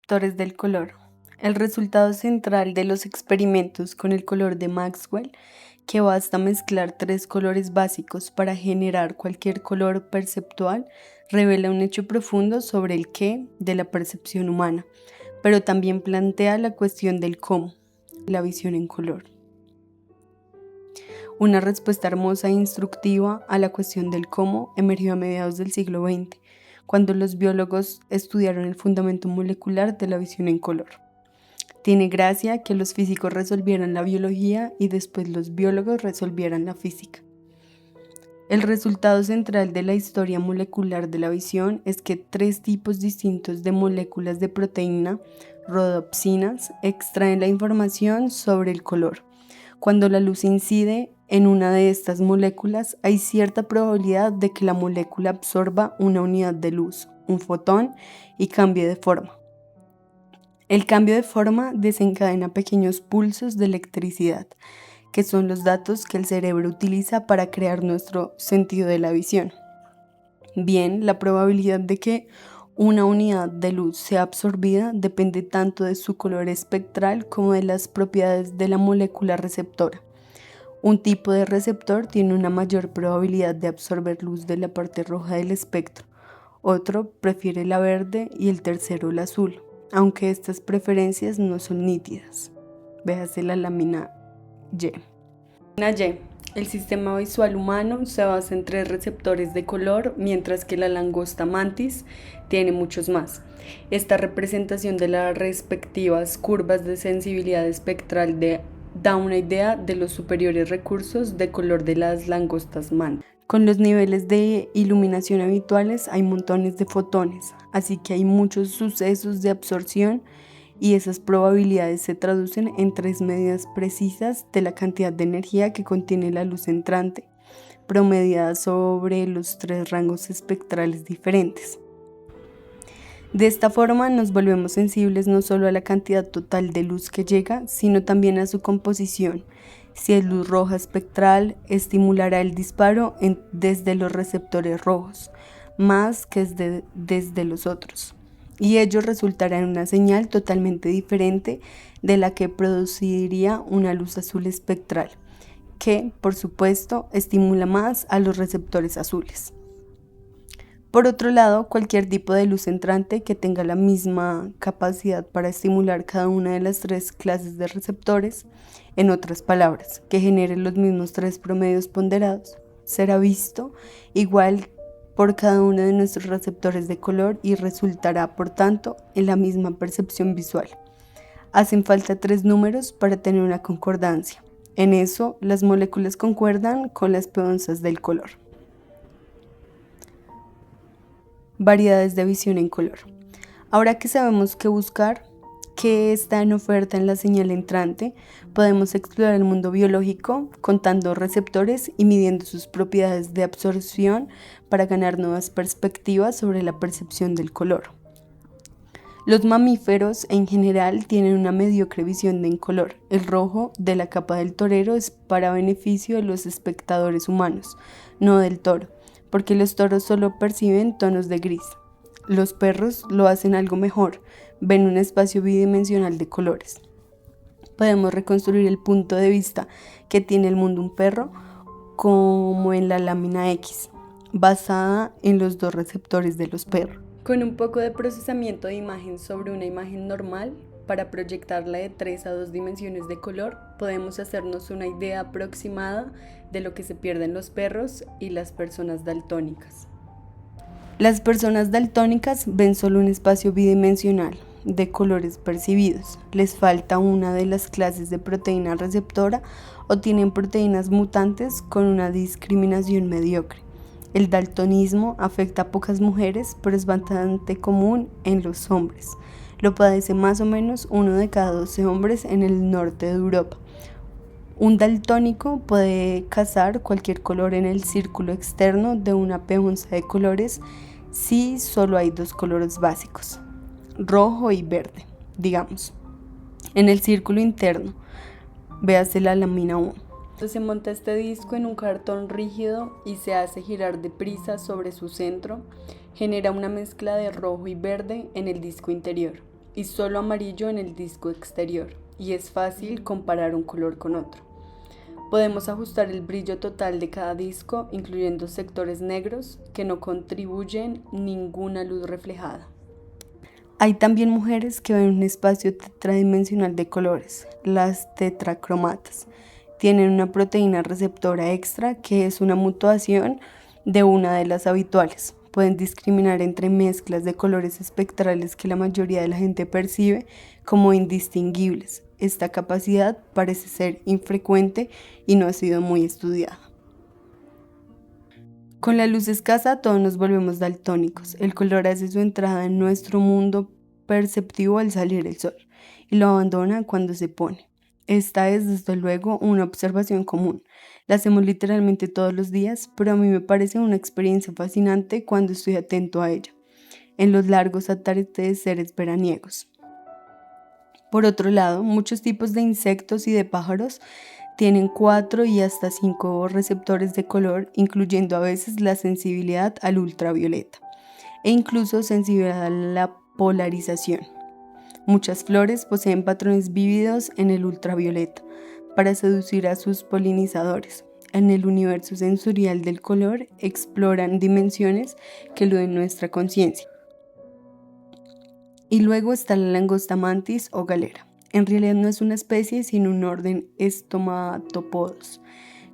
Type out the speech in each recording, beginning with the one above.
receptores del color. El resultado central de los experimentos con el color de Maxwell, que basta mezclar tres colores básicos para generar cualquier color perceptual, revela un hecho profundo sobre el qué de la percepción humana, pero también plantea la cuestión del cómo, la visión en color. Una respuesta hermosa e instructiva a la cuestión del cómo emergió a mediados del siglo XX, cuando los biólogos estudiaron el fundamento molecular de la visión en color. Tiene gracia que los físicos resolvieran la biología y después los biólogos resolvieran la física. El resultado central de la historia molecular de la visión es que tres tipos distintos de moléculas de proteína, rodopsinas, extraen la información sobre el color. Cuando la luz incide en una de estas moléculas, hay cierta probabilidad de que la molécula absorba una unidad de luz, un fotón, y cambie de forma. El cambio de forma desencadena pequeños pulsos de electricidad, que son los datos que el cerebro utiliza para crear nuestro sentido de la visión. Bien, la probabilidad de que una unidad de luz sea absorbida depende tanto de su color espectral como de las propiedades de la molécula receptora. Un tipo de receptor tiene una mayor probabilidad de absorber luz de la parte roja del espectro, otro prefiere la verde y el tercero la azul, aunque estas preferencias no son nítidas. Véase la lámina Y. Y. El sistema visual humano se basa en tres receptores de color, mientras que la langosta mantis tiene muchos más. Esta representación de las respectivas curvas de sensibilidad espectral da una idea de los superiores recursos de color de las langostas mantis. Con los niveles de iluminación habituales hay montones de fotones, así que hay muchos sucesos de absorción y esas probabilidades se traducen en tres medidas precisas de la cantidad de energía que contiene la luz entrante, promediada sobre los tres rangos espectrales diferentes. De esta forma nos volvemos sensibles no solo a la cantidad total de luz que llega, sino también a su composición. Si es luz roja espectral, estimulará el disparo desde los receptores rojos, más que desde los otros, y ello resultará en una señal totalmente diferente de la que produciría una luz azul espectral, que, por supuesto, estimula más a los receptores azules. Por otro lado, cualquier tipo de luz entrante que tenga la misma capacidad para estimular cada una de las tres clases de receptores, en otras palabras, que genere los mismos tres promedios ponderados, será visto igual por cada uno de nuestros receptores de color y resultará, por tanto, en la misma percepción visual. Hacen falta tres números para tener una concordancia. En eso, las moléculas concuerdan con las peonzas del color. Variedades de visión en color. Ahora que sabemos qué buscar, qué está en oferta en la señal entrante, podemos explorar el mundo biológico contando receptores y midiendo sus propiedades de absorción para ganar nuevas perspectivas sobre la percepción del color. Los mamíferos en general tienen una mediocre visión en color. El rojo de la capa del torero es para beneficio de los espectadores humanos, no del toro, porque los toros solo perciben tonos de gris. Los perros lo hacen algo mejor, ven un espacio bidimensional de colores. Podemos reconstruir el punto de vista que tiene el mundo un perro como en la lámina X, basada en los dos receptores de los perros. Con un poco de procesamiento de imagen sobre una imagen normal, para proyectarla de 3 a 2 dimensiones de color, podemos hacernos una idea aproximada de lo que se pierde en los perros y las personas daltónicas. Las personas daltónicas ven solo un espacio bidimensional de colores percibidos. Les falta una de las clases de proteína receptora o tienen proteínas mutantes con una discriminación mediocre. El daltonismo afecta a pocas mujeres, pero es bastante común en los hombres. Lo padece más o menos 1 de cada 12 hombres en el norte de Europa. Un daltónico puede cazar cualquier color en el círculo externo de una peonza de colores si solo hay 2 colores básicos, rojo y verde, digamos. En el círculo interno, véase la lámina 1. Se monta este disco en un cartón rígido y se hace girar deprisa sobre su centro, genera una mezcla de rojo y verde en el disco interior. y solo amarillo en el disco exterior, y es fácil comparar un color con otro. Podemos ajustar el brillo total de cada disco, incluyendo sectores negros que no contribuyen ninguna luz reflejada. Hay también mujeres que ven un espacio tetradimensional de colores, las tetracromatas. Tienen una proteína receptora extra que es una mutación de una de las habituales. Pueden discriminar entre mezclas de colores espectrales que la mayoría de la gente percibe como indistinguibles. Esta capacidad parece ser infrecuente y no ha sido muy estudiada. Con la luz escasa todos nos volvemos daltónicos. El color hace su entrada en nuestro mundo perceptivo al salir el sol y lo abandona cuando se pone. Esta es desde luego una observación común. La hacemos literalmente todos los días, pero a mí me parece una experiencia fascinante cuando estoy atento a ella, en los largos atardeceres veraniegos. Por otro lado, muchos tipos de insectos y de pájaros tienen 4 y hasta 5 receptores de color, incluyendo a veces la sensibilidad al ultravioleta e incluso sensibilidad a la polarización. Muchas flores poseen patrones vívidos en el ultravioleta para seducir a sus polinizadores. En el universo sensorial del color exploran dimensiones que eluden nuestra conciencia. Y luego está la langosta mantis o galera. En realidad no es una especie, sino un orden estomatopodos,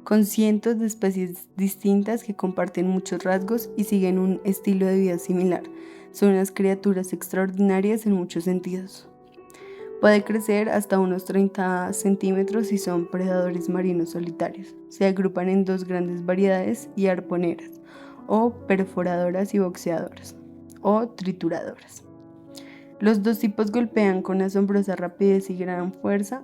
con cientos de especies distintas que comparten muchos rasgos y siguen un estilo de vida similar. Son unas criaturas extraordinarias en muchos sentidos. Puede crecer hasta unos 30 centímetros y son predadores marinos solitarios. Se agrupan en 2 grandes variedades y arponeras, o perforadoras y boxeadoras, o trituradoras. Los 2 tipos golpean con asombrosa rapidez y gran fuerza.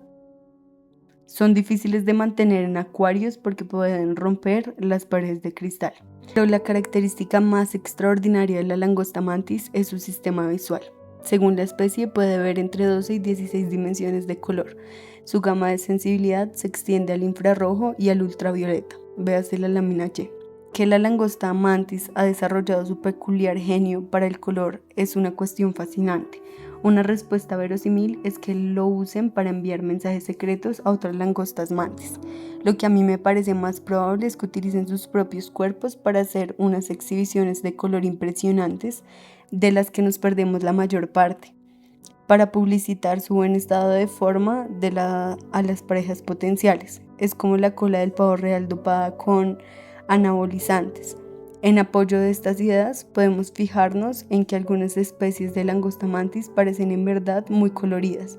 Son difíciles de mantener en acuarios porque pueden romper las paredes de cristal. Pero la característica más extraordinaria de la langosta mantis es su sistema visual. Según la especie, puede ver entre 12 y 16 dimensiones de color. Su gama de sensibilidad se extiende al infrarrojo y al ultravioleta. Véase la lámina Y. Que la langosta mantis ha desarrollado su peculiar genio para el color es una cuestión fascinante. Una respuesta verosímil es que lo usen para enviar mensajes secretos a otras langostas mantis. Lo que a mí me parece más probable es que utilicen sus propios cuerpos para hacer unas exhibiciones de color impresionantes, de las que nos perdemos la mayor parte, para publicitar su buen estado de forma a las parejas potenciales. Es como la cola del pavo real dopada con anabolizantes. En apoyo de estas ideas, podemos fijarnos en que algunas especies de langosta mantis parecen en verdad muy coloridas,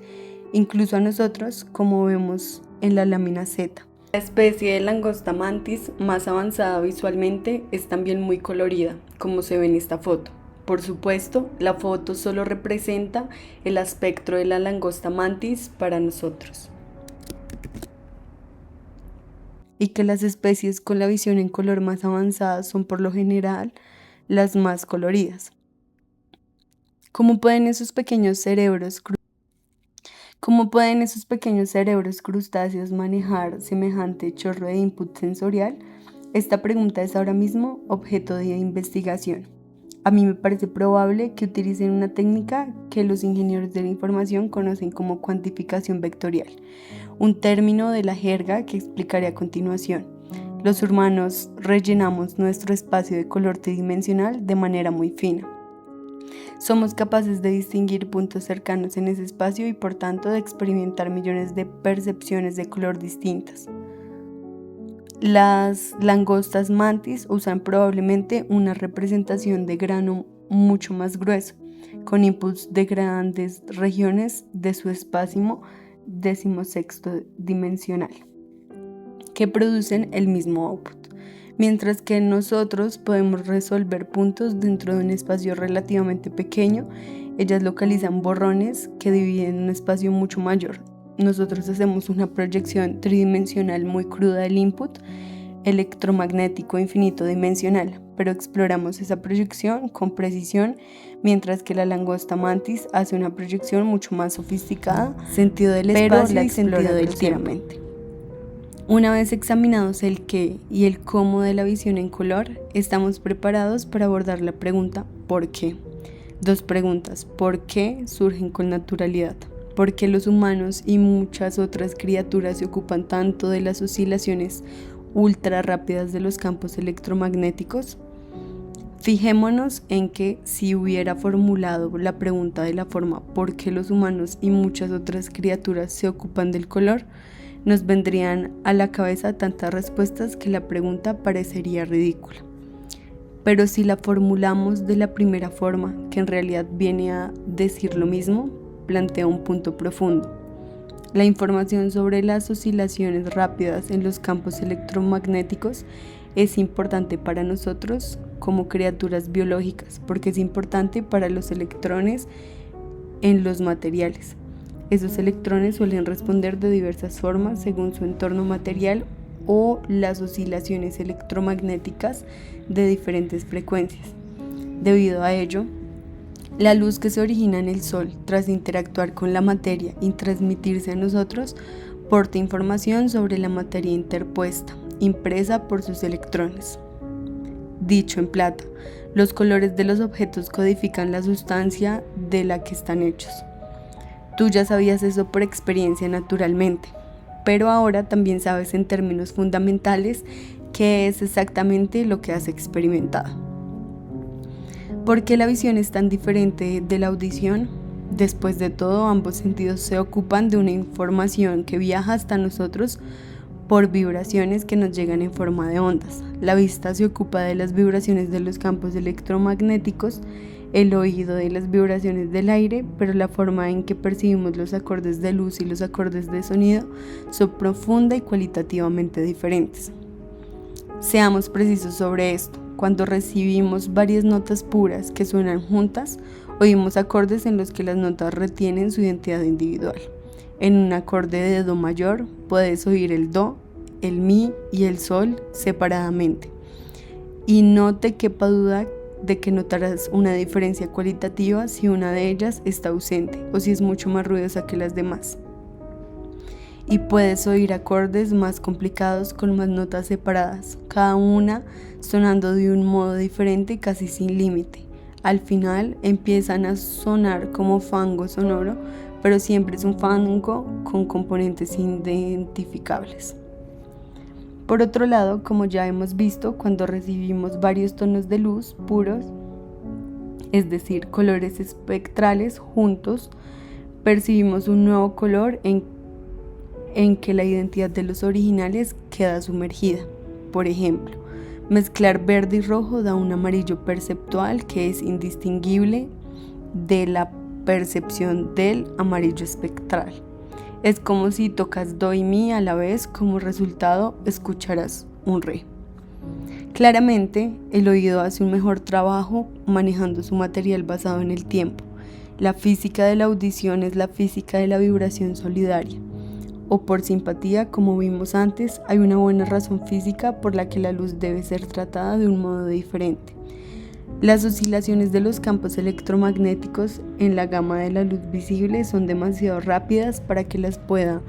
incluso a nosotros, como vemos en la lámina Z. La especie de langosta mantis más avanzada visualmente es también muy colorida, como se ve en esta foto. Por supuesto, la foto solo representa el espectro de la langosta mantis para nosotros. Y que las especies con la visión en color más avanzada son por lo general las más coloridas. ¿Cómo pueden esos pequeños cerebros crustáceos manejar semejante chorro de input sensorial? Esta pregunta es ahora mismo objeto de investigación. A mí me parece probable que utilicen una técnica que los ingenieros de la información conocen como cuantificación vectorial, un término de la jerga que explicaré a continuación. Los humanos rellenamos nuestro espacio de color tridimensional de manera muy fina. Somos capaces de distinguir puntos cercanos en ese espacio y por tanto de experimentar millones de percepciones de color distintas. Las langostas mantis usan probablemente una representación de grano mucho más grueso, con inputs de grandes regiones de su espacio 16º dimensional, que producen el mismo output, mientras que nosotros podemos resolver puntos dentro de un espacio relativamente pequeño. Ellas localizan borrones que dividen un espacio mucho mayor. Nosotros hacemos una proyección tridimensional muy cruda del input electromagnético infinito dimensional, pero exploramos esa proyección con precisión, mientras que la langosta mantis hace una proyección mucho más sofisticada, sentido del espacio y sentido del tiempo. Una vez examinados el qué y el cómo de la visión en color, estamos preparados para abordar la pregunta ¿por qué? Dos preguntas. ¿Por qué surgen con naturalidad? ¿Por qué los humanos y muchas otras criaturas se ocupan tanto de las oscilaciones ultra rápidas de los campos electromagnéticos? Fijémonos en que si hubiera formulado la pregunta de la forma ¿por qué los humanos y muchas otras criaturas se ocupan del color?, nos vendrían a la cabeza tantas respuestas que la pregunta parecería ridícula. Pero si la formulamos de la primera forma, que en realidad viene a decir lo mismo, plantea un punto profundo. La información sobre las oscilaciones rápidas en los campos electromagnéticos es importante para nosotros como criaturas biológicas, porque es importante para los electrones en los materiales. Esos electrones suelen responder de diversas formas según su entorno material o las oscilaciones electromagnéticas de diferentes frecuencias. Debido a ello, la luz que se origina en el Sol tras interactuar con la materia y transmitirse a nosotros porta información sobre la materia interpuesta, impresa por sus electrones. Dicho en plata, los colores de los objetos codifican la sustancia de la que están hechos. Tú ya sabías eso por experiencia naturalmente, pero ahora también sabes en términos fundamentales qué es exactamente lo que has experimentado. ¿Por qué la visión es tan diferente de la audición? Después de todo, ambos sentidos se ocupan de una información que viaja hasta nosotros por vibraciones que nos llegan en forma de ondas. La vista se ocupa de las vibraciones de los campos electromagnéticos, el oído de las vibraciones del aire, pero la forma en que percibimos los acordes de luz y los acordes de sonido son profunda y cualitativamente diferentes. Seamos precisos sobre esto. Cuando recibimos varias notas puras que suenan juntas, oímos acordes en los que las notas retienen su identidad individual. En un acorde de do mayor puedes oír el do, el mi y el sol separadamente. Y no te quepa duda de que notarás una diferencia cualitativa si una de ellas está ausente o si es mucho más ruidosa que las demás. Y puedes oír acordes más complicados con más notas separadas, cada una sonando de un modo diferente casi sin límite. Al final empiezan a sonar como fango sonoro, pero siempre es un fango con componentes identificables. Por otro lado, como ya hemos visto, cuando recibimos varios tonos de luz puros, es decir, colores espectrales juntos, percibimos un nuevo color en que la identidad de los originales queda sumergida. Por ejemplo, mezclar verde y rojo da un amarillo perceptual que es indistinguible de la percepción del amarillo espectral. Es como si tocas do y mi a la vez, como resultado escucharás un re. Claramente, el oído hace un mejor trabajo manejando su material basado en el tiempo. La física de la audición es la física de la vibración solidaria. O por simpatía, como vimos antes, hay una buena razón física por la que la luz debe ser tratada de un modo diferente. Las oscilaciones de los campos electromagnéticos en la gama de la luz visible son demasiado rápidas para que las pueda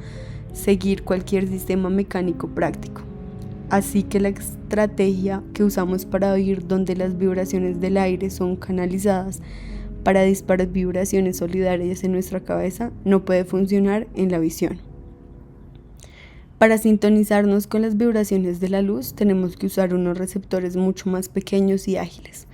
seguir cualquier sistema mecánico práctico. Así que la estrategia que usamos para oír donde las vibraciones del aire son canalizadas para disparar vibraciones solidarias en nuestra cabeza no puede funcionar en la visión. Para sintonizarnos con las vibraciones de la luz tenemos que usar unos receptores mucho más pequeños y ágiles.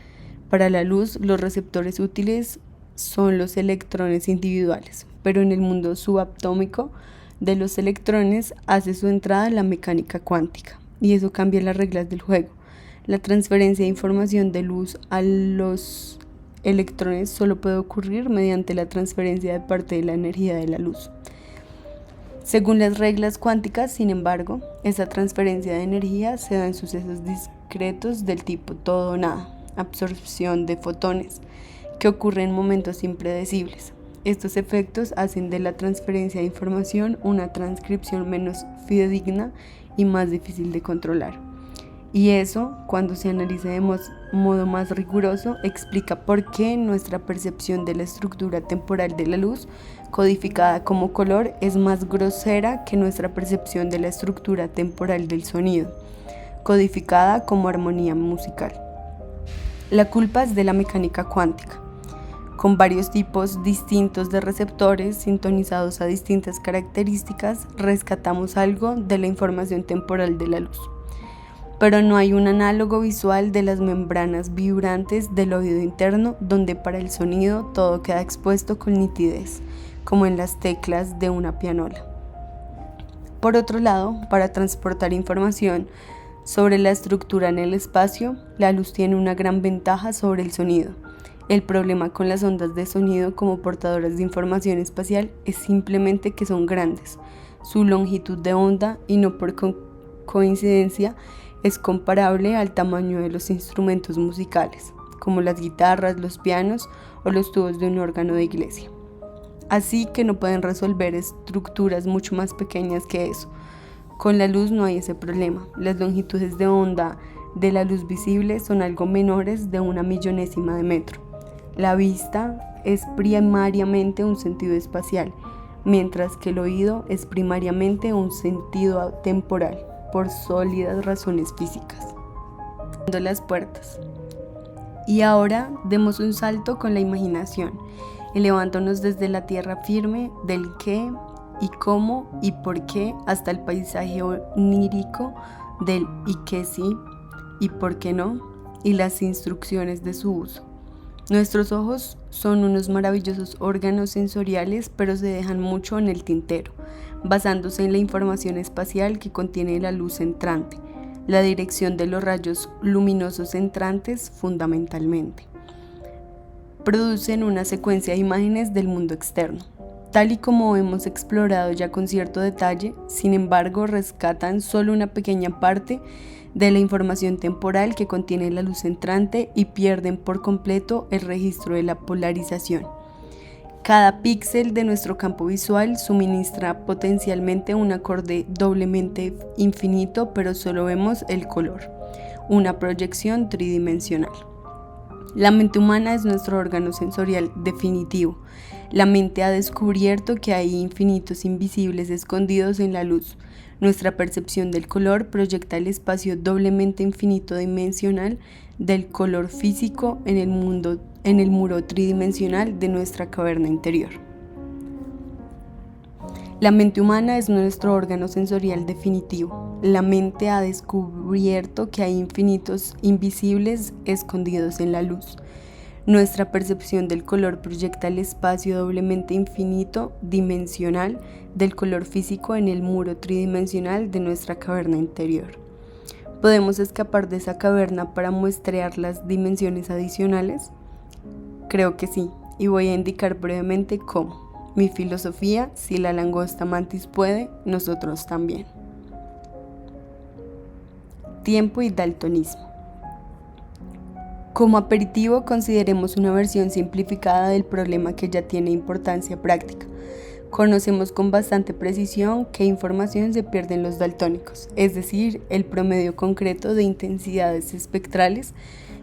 Para la luz, los receptores útiles son los electrones individuales, pero en el mundo subatómico de los electrones hace su entrada la mecánica cuántica, y eso cambia las reglas del juego. La transferencia de información de luz a los electrones solo puede ocurrir mediante la transferencia de parte de la energía de la luz. Según las reglas cuánticas, sin embargo, esa transferencia de energía se da en sucesos discretos del tipo todo o nada, absorción de fotones, que ocurren en momentos impredecibles. Estos efectos hacen de la transferencia de información una transcripción menos fidedigna y más difícil de controlar. Y eso, cuando se analiza de modo más riguroso, explica por qué nuestra percepción de la estructura temporal de la luz, codificada como color, es más grosera que nuestra percepción de la estructura temporal del sonido, codificada como armonía musical. La culpa es de la mecánica cuántica. Con varios tipos distintos de receptores sintonizados a distintas características, rescatamos algo de la información temporal de la luz. Pero no hay un análogo visual de las membranas vibrantes del oído interno, donde para el sonido todo queda expuesto con nitidez, como en las teclas de una pianola. Por otro lado, para transportar información sobre la estructura en el espacio, la luz tiene una gran ventaja sobre el sonido. El problema con las ondas de sonido como portadoras de información espacial es simplemente que son grandes. Su longitud de onda, y no por coincidencia, es comparable al tamaño de los instrumentos musicales, como las guitarras, los pianos o los tubos de un órgano de iglesia. Así que no pueden resolver estructuras mucho más pequeñas que eso. Con la luz no hay ese problema. Las longitudes de onda de la luz visible son algo menores de 1/1000ª de metro. La vista es primariamente un sentido espacial, mientras que el oído es primariamente un sentido temporal, por sólidas razones físicas. Las puertas. Y ahora demos un salto con la imaginación, elevándonos desde la tierra firme del qué y cómo y por qué hasta el paisaje onírico del y qué sí y por qué no, y las instrucciones de su uso. Nuestros ojos son unos maravillosos órganos sensoriales, pero se dejan mucho en el tintero, basándose en la información espacial que contiene la luz entrante, la dirección de los rayos luminosos entrantes fundamentalmente. Producen una secuencia de imágenes del mundo externo. Tal y como hemos explorado ya con cierto detalle, sin embargo, rescatan solo una pequeña parte de la información temporal que contiene la luz entrante y pierden por completo el registro de la polarización. Cada píxel de nuestro campo visual suministra potencialmente un acorde doblemente infinito, pero solo vemos el color, una proyección tridimensional. La mente humana es nuestro órgano sensorial definitivo. La mente ha descubierto que hay infinitos invisibles escondidos en la luz. Nuestra percepción del color proyecta el espacio doblemente infinito dimensional del color físico en el muro tridimensional de nuestra caverna interior. La mente humana es nuestro órgano sensorial definitivo. La mente ha descubierto que hay infinitos invisibles escondidos en la luz. Nuestra percepción del color proyecta el espacio doblemente infinito dimensional del color físico en el muro tridimensional de nuestra caverna interior. ¿Podemos escapar de esa caverna para muestrear las dimensiones adicionales? Creo que sí, y voy a indicar brevemente cómo. Mi filosofía: si la langosta mantis puede, nosotros también. Tiempo y daltonismo. Como aperitivo, consideremos una versión simplificada del problema que ya tiene importancia práctica. Conocemos con bastante precisión qué información se pierde en los daltónicos, es decir, el promedio concreto de intensidades espectrales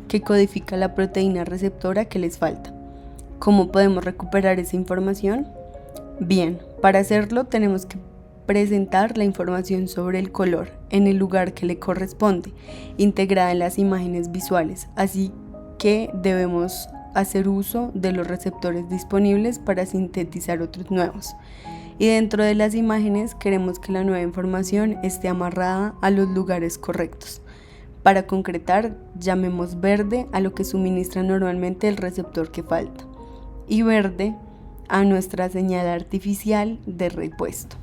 que codifica la proteína receptora que les falta. ¿Cómo podemos recuperar esa información? Bien, para hacerlo tenemos que presentar la información sobre el color en el lugar que le corresponde, integrada en las imágenes visuales, así que debemos hacer uso de los receptores disponibles para sintetizar otros nuevos. Y dentro de las imágenes queremos que la nueva información esté amarrada a los lugares correctos. Para concretar, llamemos verde a lo que suministra normalmente el receptor que falta, y verde a nuestra señal artificial de repuesto.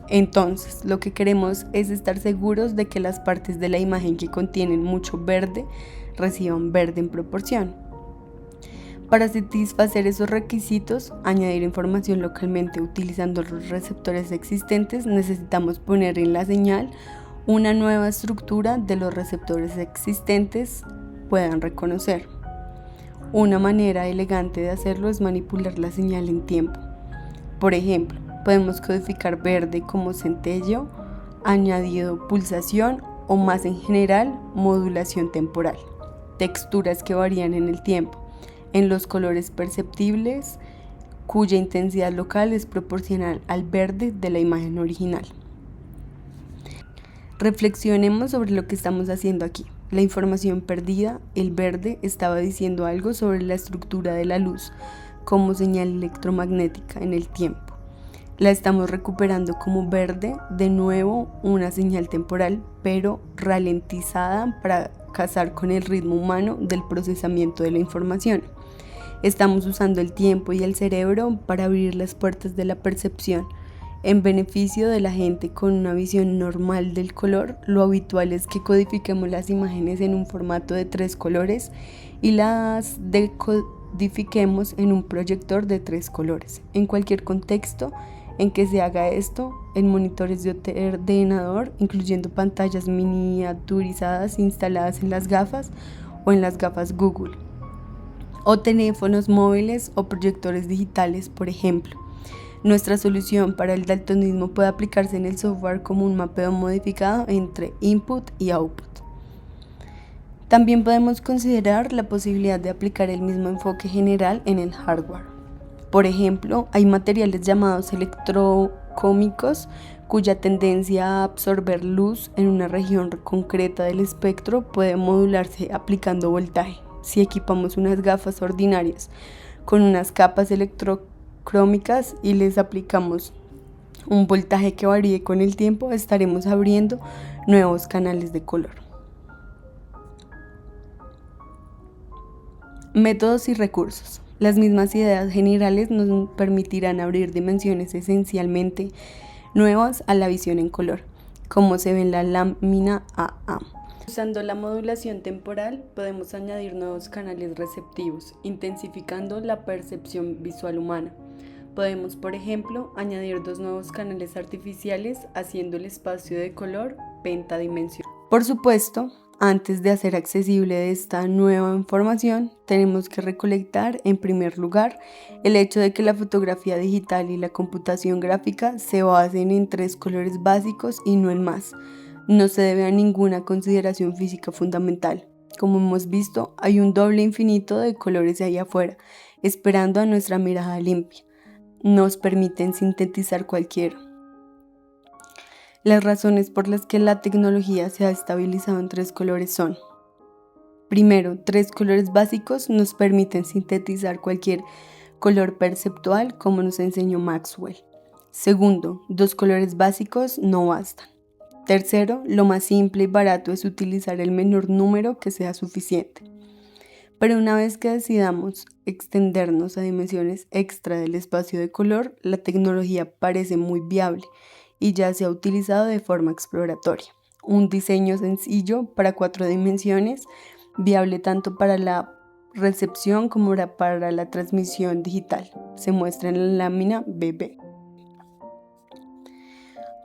Entonces, lo que queremos es estar seguros de que las partes de la imagen que contienen mucho verde reciban verde en proporción. Para satisfacer esos requisitos, añadir información localmente utilizando los receptores existentes, necesitamos poner en la señal una nueva estructura de los receptores existentes puedan reconocer. Una manera elegante de hacerlo es manipular la señal en tiempo. Por ejemplo, podemos codificar verde como centello, añadido pulsación o, más en general, modulación temporal, texturas que varían en el tiempo, en los colores perceptibles, cuya intensidad local es proporcional al verde de la imagen original. Reflexionemos sobre lo que estamos haciendo aquí. La información perdida, el verde, estaba diciendo algo sobre la estructura de la luz, como señal electromagnética en el tiempo. La estamos recuperando como verde, de nuevo una señal temporal, pero ralentizada para casar con el ritmo humano del procesamiento de la información. Estamos usando el tiempo y el cerebro para abrir las puertas de la percepción. En beneficio de la gente con una visión normal del color, lo habitual es que codifiquemos las imágenes en un formato de 3 colores y las decodifiquemos en un proyector de 3 colores. En cualquier contexto en que se haga esto, en monitores de ordenador, incluyendo pantallas miniaturizadas instaladas en las gafas o en las gafas Google, o teléfonos móviles o proyectores digitales, por ejemplo. Nuestra solución para el daltonismo puede aplicarse en el software como un mapeo modificado entre input y output. También podemos considerar la posibilidad de aplicar el mismo enfoque general en el hardware. Por ejemplo, hay materiales llamados electrocómicos cuya tendencia a absorber luz en una región concreta del espectro puede modularse aplicando voltaje. Si equipamos unas gafas ordinarias con unas capas electrocrómicas y les aplicamos un voltaje que varíe con el tiempo, estaremos abriendo nuevos canales de color. Métodos y recursos. Las mismas ideas generales nos permitirán abrir dimensiones esencialmente nuevas a la visión en color, como se ve en la lámina AA. Usando la modulación temporal, podemos añadir nuevos canales receptivos, intensificando la percepción visual humana. Podemos, por ejemplo, añadir 2 nuevos canales artificiales, haciendo el espacio de color pentadimensional. Por supuesto, antes de hacer accesible esta nueva información, tenemos que recolectar, en primer lugar, el hecho de que la fotografía digital y la computación gráfica se basen en 3 colores básicos y no en más. No se debe a ninguna consideración física fundamental. Como hemos visto, hay un doble infinito de colores ahí afuera, esperando a nuestra mirada limpia. Nos permiten sintetizar cualquiera. Las razones por las que la tecnología se ha estabilizado en 3 colores son: primero, 3 colores básicos nos permiten sintetizar cualquier color perceptual, como nos enseñó Maxwell. Segundo, 2 colores básicos no bastan. Tercero, lo más simple y barato es utilizar el menor número que sea suficiente. Pero una vez que decidamos extendernos a dimensiones extra del espacio de color, la tecnología parece muy viable y ya se ha utilizado de forma exploratoria. Un diseño sencillo para 4 dimensiones, viable tanto para la recepción como para la transmisión digital. Se muestra en la lámina BB.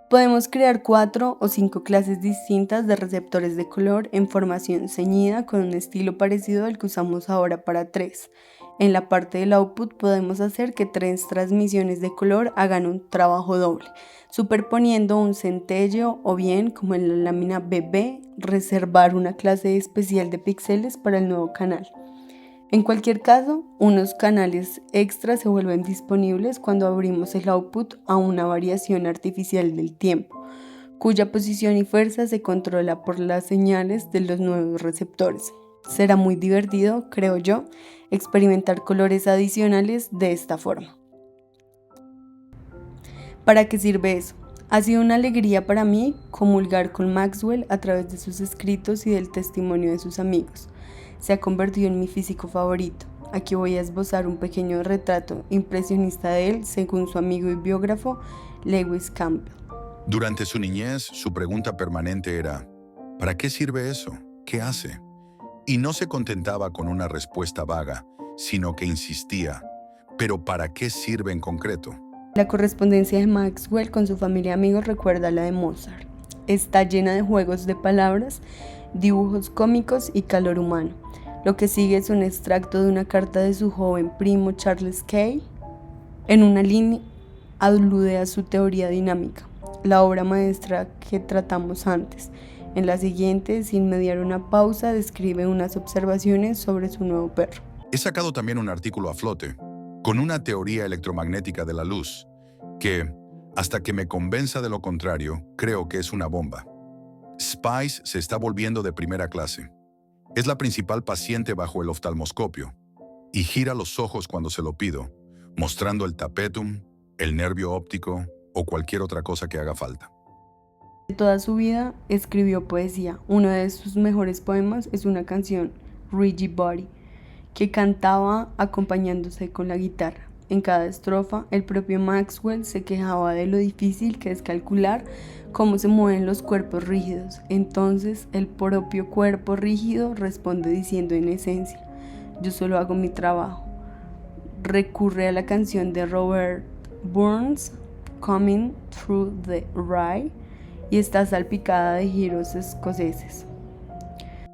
Podemos crear 4 o 5 clases distintas de receptores de color en formación ceñida con un estilo parecido al que usamos ahora para 3. En la parte del output podemos hacer que 3 transmisiones de color hagan un trabajo doble, superponiendo un centello o bien, como en la lámina BB, reservar una clase especial de píxeles para el nuevo canal. En cualquier caso, unos canales extras se vuelven disponibles cuando abrimos el output a una variación artificial del tiempo, cuya posición y fuerza se controla por las señales de los nuevos receptores. Será muy divertido, creo yo, experimentar colores adicionales de esta forma. ¿Para qué sirve eso? Ha sido una alegría para mí comulgar con Maxwell a través de sus escritos y del testimonio de sus amigos. Se ha convertido en mi físico favorito. Aquí voy a esbozar un pequeño retrato impresionista de él según su amigo y biógrafo Lewis Campbell. Durante su niñez, su pregunta permanente era: ¿para qué sirve eso? ¿Qué hace? Y no se contentaba con una respuesta vaga, sino que insistía: ¿pero para qué sirve en concreto? La correspondencia de Maxwell con su familia y amigos recuerda a la de Mozart. Está llena de juegos de palabras, dibujos cómicos y calor humano. Lo que sigue es un extracto de una carta de su joven primo Charles Kay. En una línea alude a su teoría dinámica, la obra maestra que tratamos antes. En la siguiente, sin mediar una pausa, describe unas observaciones sobre su nuevo perro. He sacado también un artículo a flote, con una teoría electromagnética de la luz, que, hasta que me convenza de lo contrario, creo que es una bomba. Spice se está volviendo de primera clase. Es la principal paciente bajo el oftalmoscopio. y gira los ojos cuando se lo pido, mostrando el tapetum, el nervio óptico o cualquier otra cosa que haga falta. De toda su vida escribió poesía. Uno de sus mejores poemas es una canción, Rigid Body, que cantaba acompañándose con la guitarra. En cada estrofa, el propio Maxwell se quejaba de lo difícil que es calcular cómo se mueven los cuerpos rígidos. Entonces, el propio cuerpo rígido responde diciendo en esencia: yo solo hago mi trabajo. Recurre a la canción de Robert Burns, Coming Through the Rye, y está salpicada de giros escoceses.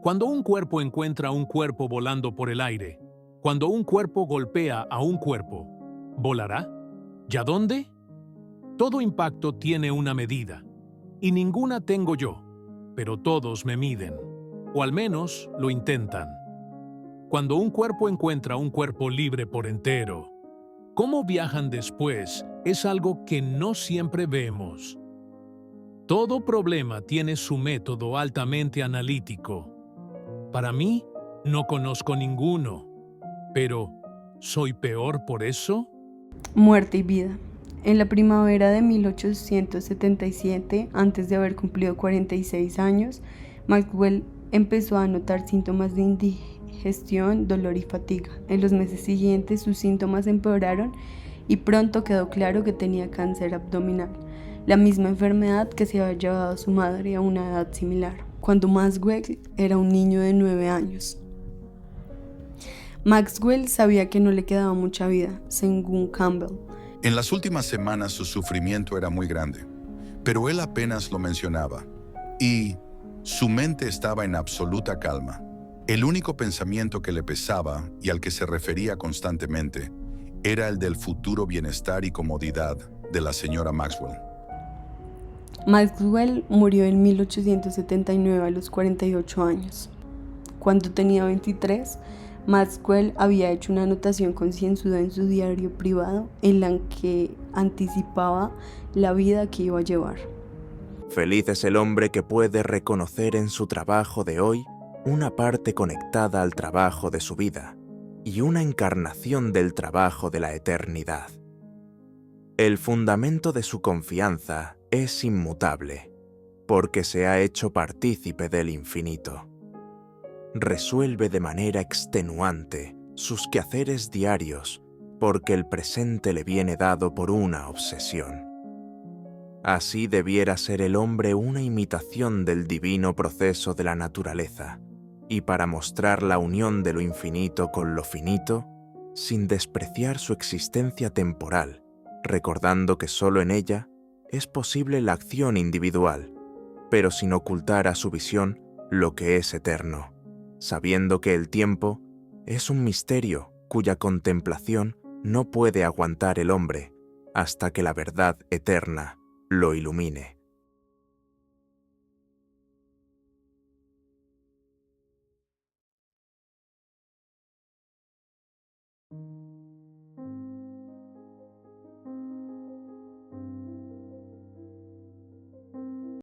Cuando un cuerpo encuentra un cuerpo volando por el aire, cuando un cuerpo golpea a un cuerpo, ¿volará? ¿Ya dónde? Todo impacto tiene una medida, y ninguna tengo yo, pero todos me miden, o al menos lo intentan. Cuando un cuerpo encuentra un cuerpo libre por entero, ¿cómo viajan después? Es algo que no siempre vemos. Todo problema tiene su método altamente analítico. Para mí, no conozco ninguno, pero ¿soy peor por eso? Muerte y vida. En la primavera de 1877, antes de haber cumplido 46 años, Maxwell empezó a notar síntomas de indigestión, dolor y fatiga. En los meses siguientes sus síntomas empeoraron y pronto quedó claro que tenía cáncer abdominal, la misma enfermedad que se había llevado a su madre a una edad similar, cuando Maxwell era un niño de 9 años. Maxwell sabía que no le quedaba mucha vida, según Campbell. En las últimas semanas su sufrimiento era muy grande, pero él apenas lo mencionaba, y su mente estaba en absoluta calma. El único pensamiento que le pesaba y al que se refería constantemente era el del futuro bienestar y comodidad de la señora Maxwell. Maxwell murió en 1879 a los 48 años. Cuando tenía 23, Maxwell había hecho una anotación concienzuda en su diario privado en la que anticipaba la vida que iba a llevar. Feliz es el hombre que puede reconocer en su trabajo de hoy una parte conectada al trabajo de su vida y una encarnación del trabajo de la eternidad. El fundamento de su confianza es inmutable, porque se ha hecho partícipe del infinito. Resuelve de manera extenuante sus quehaceres diarios, porque el presente le viene dado por una obsesión. Así debiera ser el hombre una imitación del divino proceso de la naturaleza, y para mostrar la unión de lo infinito con lo finito, sin despreciar su existencia temporal, recordando que solo en ella es posible la acción individual, pero sin ocultar a su visión lo que es eterno, sabiendo que el tiempo es un misterio cuya contemplación no puede aguantar el hombre hasta que la verdad eterna lo ilumine.